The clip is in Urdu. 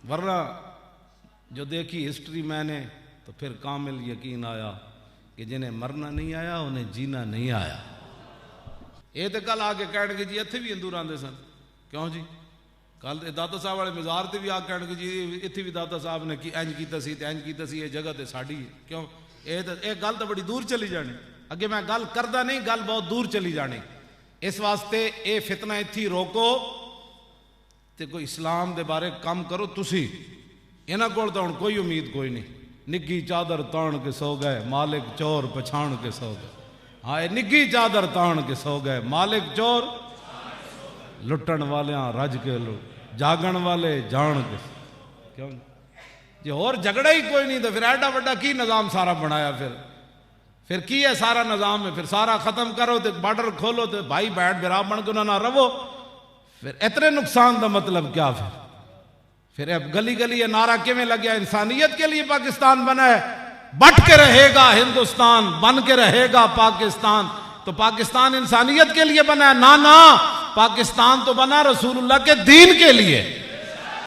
ورنہ جو دیکھی ہسٹری میں نے تو پھر کامل یقین آیا کہ جنہیں مرنا نہیں آیا انہیں جینا نہیں آیا. یہ تو کل آ کے کہنے کہ جی اتنے بھی ہندو رہتے سن. کیوں جی؟ کل داتا صاحب والے مزار سے بھی آ کے کہنے کہ جی اتنے بھی داتا صاحب نے انج کیتا سی تے انج کیتا سی, یہ جگہ تے ساڈی ہے. کیوں؟ یہ گل تو بڑی دور چلی جانی. اگے میں گل کردا نہیں, گل بہت دور چلی جانی. اس واسطے اے فتنہ اتھی روکو تے کوئی اسلام دے بارے کام کرو. تسی انہاں کول تو ہن کوئی امید کوئی نہیں. نگی چادر تان کے سو گئے, مالک چور پچھان کے سو گئے. ہاں نگی چادر تان کے سو گئے, مالک چور لٹن والیاں رج کے جاگن والے جان کے. کیوں جی اور جھگڑا ہی کوئی نہیں تو پھر ایڈا وڈا کی نظام سارا بنایا؟ پھر کی ہے سارا نظام ہے؟ پھر سارا ختم کرو تو بارڈر کھولو تو بھائی بیٹھ برا بن کے نہ رہو. پھر اتنے نقصان کا مطلب کیا؟ پھر اب گلی گلی یہ نعرہ کیویں لگیا؟ انسانیت کے لیے پاکستان بنا ہے. بٹ کے رہے گا ہندوستان, بن کے رہے گا پاکستان. تو پاکستان انسانیت کے لیے بنا ہے؟ نہ پاکستان تو بنا رسول اللہ کے دین کے لیے.